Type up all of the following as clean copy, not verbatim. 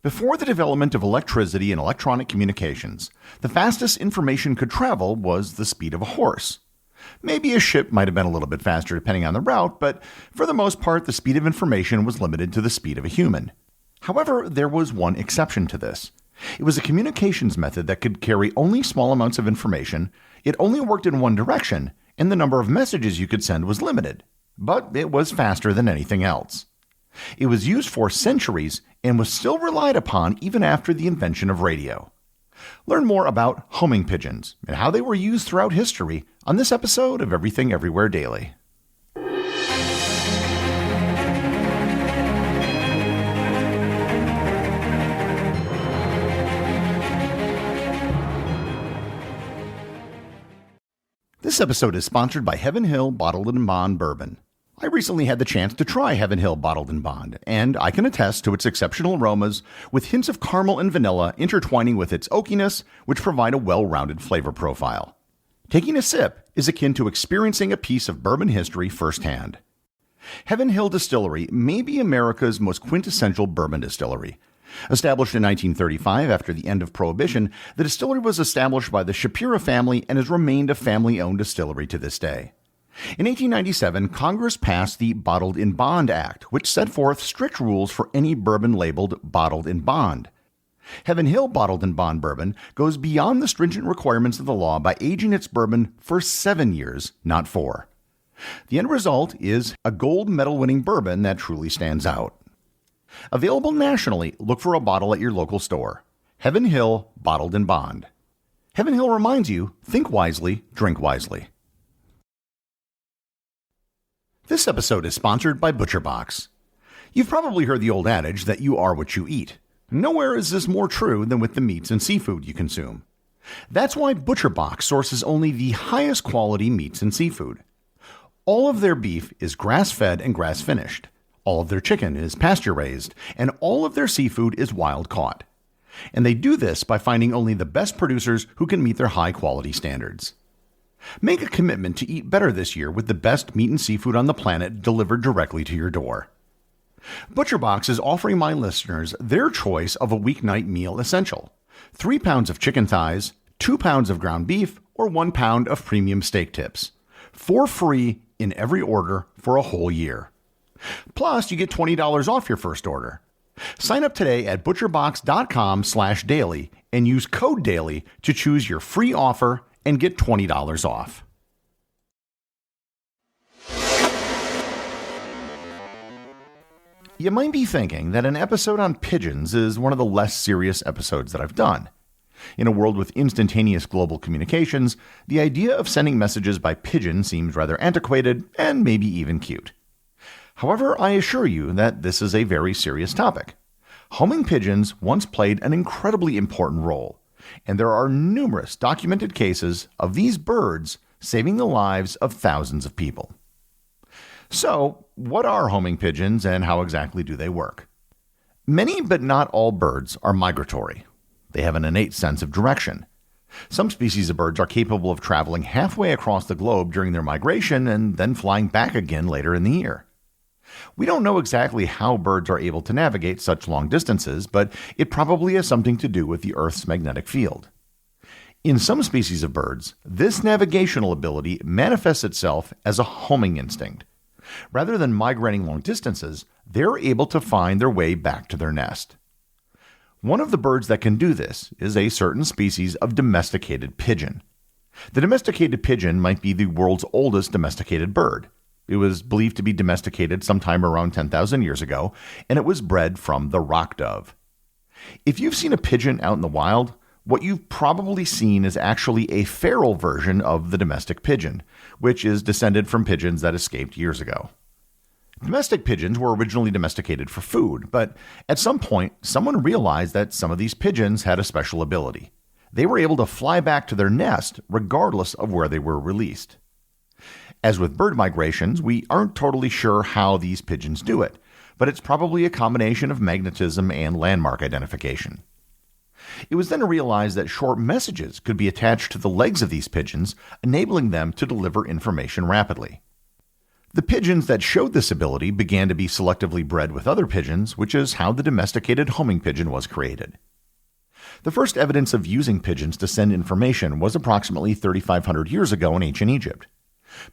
Before the development of electricity and electronic communications, the fastest information could travel was the speed of a horse. Maybe a ship might have been a little bit faster depending on the route, but for the most part, the speed of information was limited to the speed of a human. However, there was one exception to this. It was a communications method that could carry only small amounts of information, it only worked in one direction, and the number of messages you could send was limited. But it was faster than anything else. It was used for centuries and was still relied upon even after the invention of radio. Learn more about homing pigeons and how they were used throughout history on this episode of Everything Everywhere Daily. This episode is sponsored by Heaven Hill Bottled and Bond Bourbon. I recently had the chance to try Heaven Hill Bottled and Bond, and I can attest to its exceptional aromas with hints of caramel and vanilla intertwining with its oakiness, which provide a well-rounded flavor profile. Taking a sip is akin to experiencing a piece of bourbon history firsthand. Heaven Hill Distillery may be America's most quintessential bourbon distillery. Established in 1935 after the end of Prohibition, the distillery was established by the Shapiro family and has remained a family-owned distillery to this day. In 1897, Congress passed the Bottled in Bond Act, which set forth strict rules for any bourbon labeled bottled in bond. Heaven Hill Bottled in Bond Bourbon goes beyond the stringent requirements of the law by aging its bourbon for 7 years, not 4. The end result is a gold medal-winning bourbon that truly stands out. Available nationally, look for a bottle at your local store. Heaven Hill Bottled in Bond. Heaven Hill reminds you, think wisely, drink wisely. This episode is sponsored by ButcherBox. You've probably heard the old adage that you are what you eat. Nowhere is this more true than with the meats and seafood you consume. That's why ButcherBox sources only the highest quality meats and seafood. All of their beef is grass-fed and grass-finished. All of their chicken is pasture-raised, and all of their seafood is wild-caught. And they do this by finding only the best producers who can meet their high-quality standards. Make a commitment to eat better this year with the best meat and seafood on the planet delivered directly to your door. ButcherBox is offering my listeners their choice of a weeknight meal essential: 3 pounds of chicken thighs, 2 pounds of ground beef, or 1 pound of premium steak tips, for free in every order for a whole year. Plus, you get $20 off your first order. Sign up today at butcherbox.com/daily and use code DAILY to choose your free offer and get $20 off. You might be thinking that an episode on pigeons is one of the less serious episodes that I've done. In a world with instantaneous global communications, the idea of sending messages by pigeon seems rather antiquated and maybe even cute. However, I assure you that this is a very serious topic. Homing pigeons once played an incredibly important role, and there are numerous documented cases of these birds saving the lives of thousands of people. So, what are homing pigeons and how exactly do they work? Many but not all birds are migratory. They have an innate sense of direction. Some species of birds are capable of traveling halfway across the globe during their migration and then flying back again later in the year. We don't know exactly how birds are able to navigate such long distances, but it probably has something to do with the Earth's magnetic field. In some species of birds, this navigational ability manifests itself as a homing instinct. Rather than migrating long distances, they're able to find their way back to their nest. One of the birds that can do this is a certain species of domesticated pigeon. The domesticated pigeon might be the world's oldest domesticated bird. It was believed to be domesticated sometime around 10,000 years ago, and it was bred from the rock dove. If you've seen a pigeon out in the wild, what you've probably seen is actually a feral version of the domestic pigeon, which is descended from pigeons that escaped years ago. Domestic pigeons were originally domesticated for food, but at some point, someone realized that some of these pigeons had a special ability. They were able to fly back to their nest regardless of where they were released. As with bird migrations, we aren't totally sure how these pigeons do it, but it's probably a combination of magnetism and landmark identification. It was then realized that short messages could be attached to the legs of these pigeons, enabling them to deliver information rapidly. The pigeons that showed this ability began to be selectively bred with other pigeons, which is how the domesticated homing pigeon was created. The first evidence of using pigeons to send information was approximately 3,500 years ago in ancient Egypt.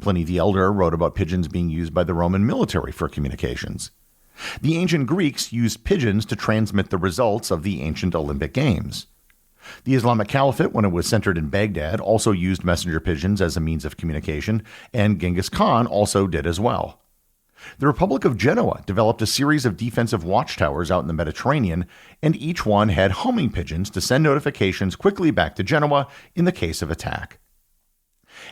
Pliny the Elder wrote about pigeons being used by the Roman military for communications. The ancient Greeks used pigeons to transmit the results of the ancient Olympic Games. The Islamic Caliphate, when it was centered in Baghdad, also used messenger pigeons as a means of communication, and Genghis Khan also did as well. The Republic of Genoa developed a series of defensive watchtowers out in the Mediterranean, and each one had homing pigeons to send notifications quickly back to Genoa in the case of attack.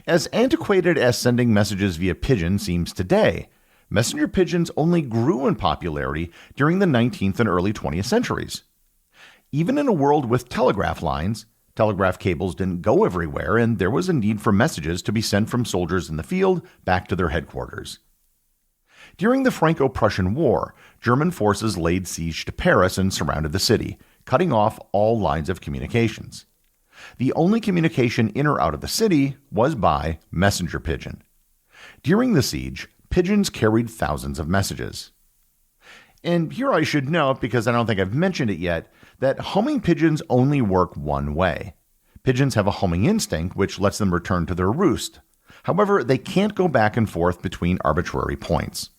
As antiquated as sending messages via pigeon seems today, messenger pigeons only grew in popularity during the 19th and early 20th centuries. Even in a world with telegraph lines, telegraph cables didn't go everywhere, and there was a need for messages to be sent from soldiers in the field back to their headquarters. During the Franco-Prussian War, German forces laid siege to Paris and surrounded the city, cutting off all lines of communications. The only communication in or out of the city was by messenger pigeon. During the siege, pigeons carried thousands of messages. And here I should note, because I don't think I've mentioned it yet, that homing pigeons only work one way. Pigeons have a homing instinct, which lets them return to their roost. However, they can't go back and forth between arbitrary points.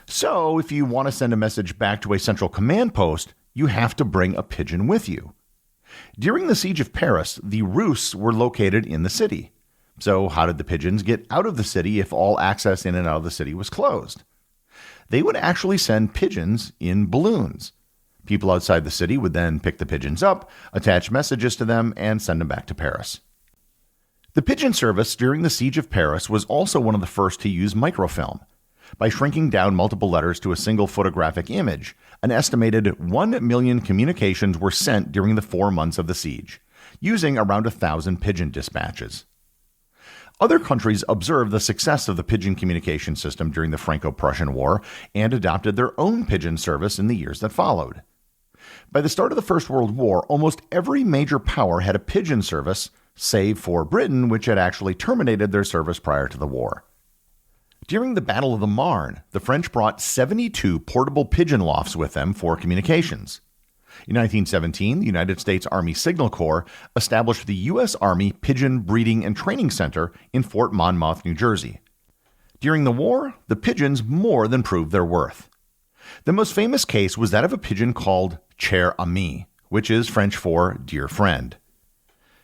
So, if you want to send a message back to a central command post, you have to bring a pigeon with you. During the siege of Paris, the roosts were located in the city. So, how did the pigeons get out of the city if all access in and out of the city was closed? They would actually send pigeons in balloons. People outside the city would then pick the pigeons up, attach messages to them, and send them back to Paris. The pigeon service during the siege of Paris was also one of the first to use microfilm. By shrinking down multiple letters to a single photographic image, an estimated 1 million communications were sent during the 4 months of the siege, using around 1,000 pigeon dispatches. Other countries observed the success of the pigeon communication system during the Franco-Prussian War and adopted their own pigeon service in the years that followed. By the start of the First World War, almost every major power had a pigeon service, save for Britain, which had actually terminated their service prior to the war. During the Battle of the Marne, the French brought 72 portable pigeon lofts with them for communications. In 1917, the United States Army Signal Corps established the U.S. Army Pigeon Breeding and Training Center in Fort Monmouth, New Jersey. During the war, the pigeons more than proved their worth. The most famous case was that of a pigeon called Cher Ami, which is French for dear friend.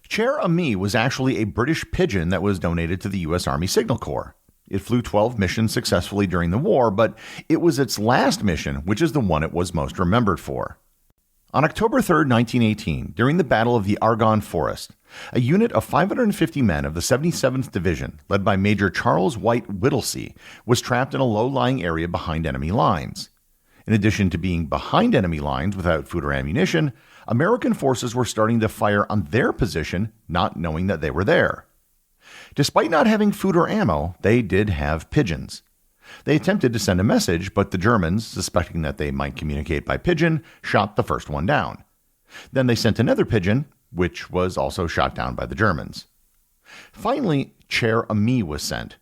Cher Ami was actually a British pigeon that was donated to the U.S. Army Signal Corps. It flew 12 missions successfully during the war, but it was its last mission, which is the one it was most remembered for. On October 3, 1918, during the Battle of the Argonne Forest, a unit of 550 men of the 77th Division, led by Major Charles White Whittlesey, was trapped in a low-lying area behind enemy lines. In addition to being behind enemy lines without food or ammunition, American forces were starting to fire on their position, not knowing that they were there. Despite not having food or ammo, they did have pigeons. They attempted to send a message, but the Germans, suspecting that they might communicate by pigeon, shot the first one down. Then they sent another pigeon, which was also shot down by the Germans. Finally, Cher Ami was sent.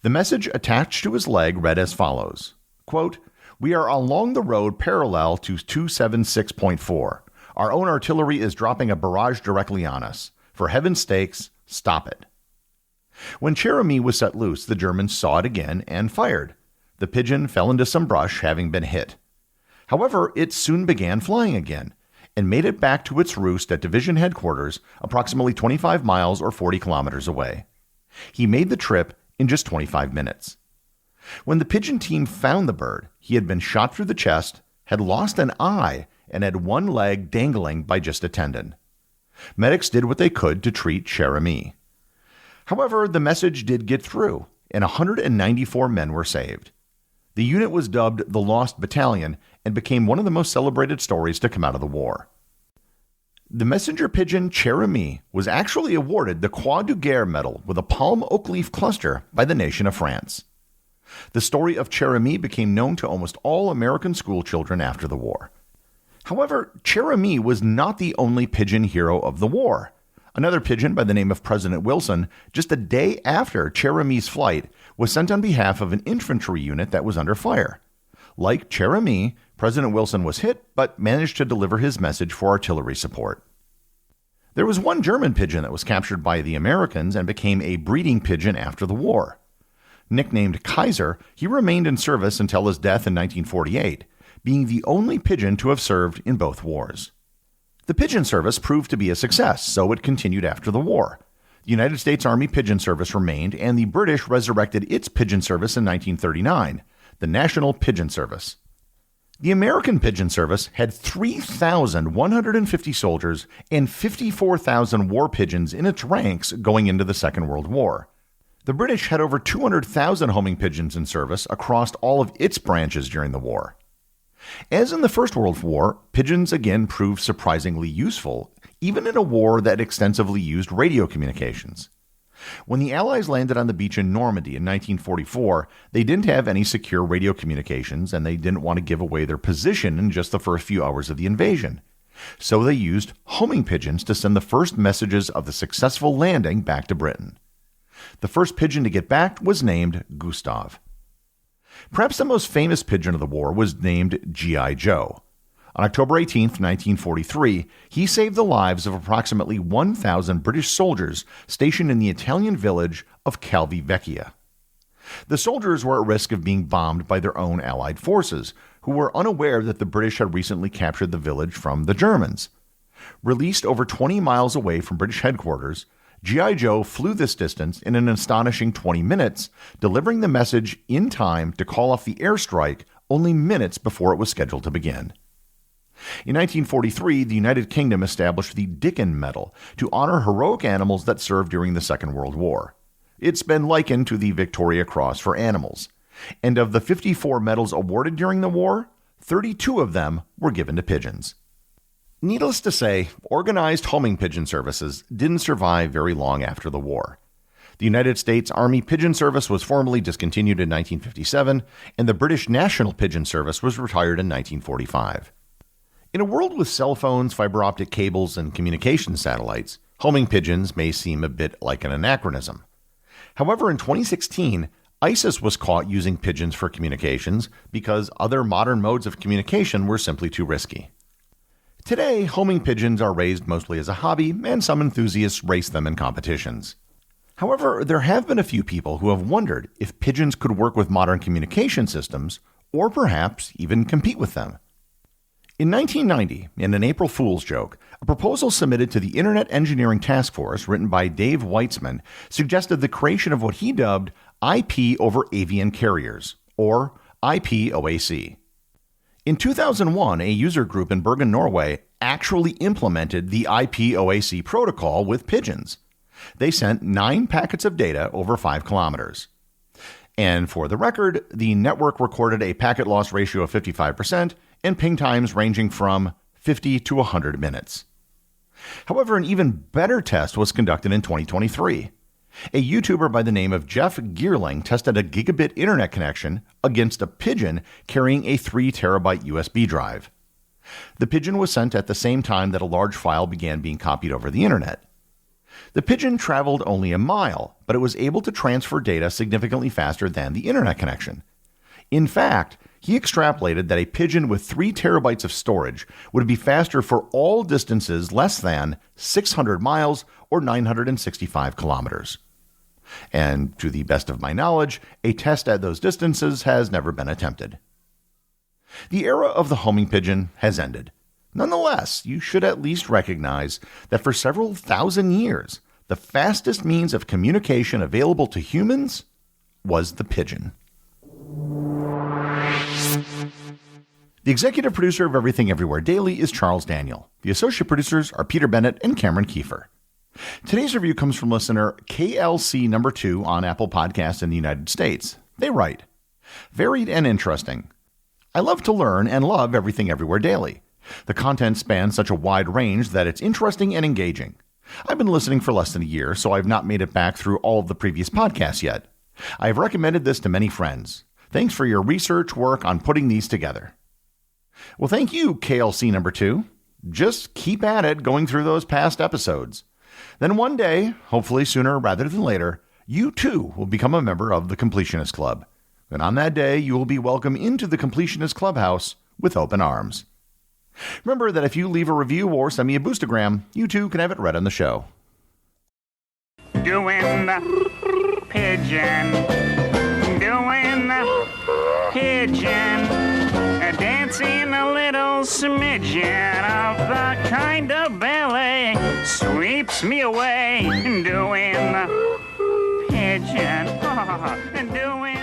The message attached to his leg read as follows, quote, "We are along the road parallel to 276.4. Our own artillery is dropping a barrage directly on us. For heaven's sakes, stop it." When Cher Ami was set loose, the Germans saw it again and fired. The pigeon fell into some brush, having been hit. However, it soon began flying again and made it back to its roost at division headquarters, approximately 25 miles or 40 kilometers away. He made the trip in just 25 minutes. When the pigeon team found the bird, he had been shot through the chest, had lost an eye, and had one leg dangling by just a tendon. Medics did what they could to treat Cher Ami. However, the message did get through, and 194 men were saved. The unit was dubbed the Lost Battalion and became one of the most celebrated stories to come out of the war. The messenger pigeon Cher Ami was actually awarded the Croix de Guerre medal with a palm oak leaf cluster by the nation of France. The story of Cher Ami became known to almost all American school children after the war. However, Cher Ami was not the only pigeon hero of the war. Another pigeon by the name of President Wilson, just a day after Cherami's flight, was sent on behalf of an infantry unit that was under fire. Like Cherami, President Wilson was hit, but managed to deliver his message for artillery support. There was one German pigeon that was captured by the Americans and became a breeding pigeon after the war. Nicknamed Kaiser, he remained in service until his death in 1948, being the only pigeon to have served in both wars. The pigeon service proved to be a success, so it continued after the war. The United States Army Pigeon Service remained, and the British resurrected its pigeon service in 1939, the National Pigeon Service. The American Pigeon Service had 3,150 soldiers and 54,000 war pigeons in its ranks going into the Second World War. The British had over 200,000 homing pigeons in service across all of its branches during the war. As in the First World War, pigeons again proved surprisingly useful, even in a war that extensively used radio communications. When the Allies landed on the beach in Normandy in 1944, they didn't have any secure radio communications, and they didn't want to give away their position in just the first few hours of the invasion. So they used homing pigeons to send the first messages of the successful landing back to Britain. The first pigeon to get back was named Gustav. Perhaps the most famous pigeon of the war was named G.I. Joe. On October 18, 1943, he saved the lives of approximately 1,000 British soldiers stationed in the Italian village of Calvi Vecchia. The soldiers were at risk of being bombed by their own Allied forces, who were unaware that the British had recently captured the village from the Germans. Released over 20 miles away from British headquarters, G.I. Joe flew this distance in an astonishing 20 minutes, delivering the message in time to call off the airstrike only minutes before it was scheduled to begin. In 1943, the United Kingdom established the Dickon Medal to honor heroic animals that served during the Second World War. It's been likened to the Victoria Cross for animals. And of the 54 medals awarded during the war, 32 of them were given to pigeons. Needless to say, organized homing pigeon services didn't survive very long after the war. The United States Army Pigeon Service was formally discontinued in 1957, and the British National Pigeon Service was retired in 1945. In a world with cell phones, fiber optic cables, and communication satellites, homing pigeons may seem a bit like an anachronism. However, in 2016, ISIS was caught using pigeons for communications because other modern modes of communication were simply too risky. Today, homing pigeons are raised mostly as a hobby, and some enthusiasts race them in competitions. However, there have been a few people who have wondered if pigeons could work with modern communication systems, or perhaps even compete with them. In 1990, in an April Fool's joke, a proposal submitted to the Internet Engineering Task Force written by Dave Weitzman suggested the creation of what he dubbed IP over Avian Carriers, or IPOAC. In 2001, a user group in Bergen, Norway, actually implemented the IPOAC protocol with pigeons. They sent 9 packets of data over 5 kilometers. And for the record, the network recorded a packet loss ratio of 55% and ping times ranging from 50 to 100 minutes. However, an even better test was conducted in 2023. A YouTuber by the name of Jeff Geerling tested a gigabit internet connection against a pigeon carrying a 3 terabyte USB drive. The pigeon was sent at the same time that a large file began being copied over the internet. The pigeon traveled only a mile, but it was able to transfer data significantly faster than the internet connection. In fact, he extrapolated that a pigeon with 3 terabytes of storage would be faster for all distances less than 600 miles or 965 kilometers. And to the best of my knowledge, a test at those distances has never been attempted. The era of the homing pigeon has ended. Nonetheless, you should at least recognize that for several thousand years, the fastest means of communication available to humans was the pigeon. The executive producer of Everything Everywhere Daily is Charles Daniel. The associate producers are Peter Bennett and Cameron Kiefer. Today's review comes from listener KLC number 2 on Apple Podcasts in the United States. They write, "Varied and interesting. I love to learn and love Everything Everywhere Daily. The content spans such a wide range that it's interesting and engaging. I've been listening for less than a year, so I've not made it back through all of the previous podcasts yet. I have recommended this to many friends. Thanks for your research work on putting these together." Well, thank you, KLC number 2. Just keep at it going through those past episodes. Then one day, hopefully sooner rather than later, you too will become a member of the Completionist Club. And on that day, you will be welcome into the Completionist Clubhouse with open arms. Remember that if you leave a review or send me a boostagram, you too can have it read on the show. Doing the pigeon, doing the pigeon, dancing a little smidgen of the kind of ballet sweeps me away, doing the pigeon, doing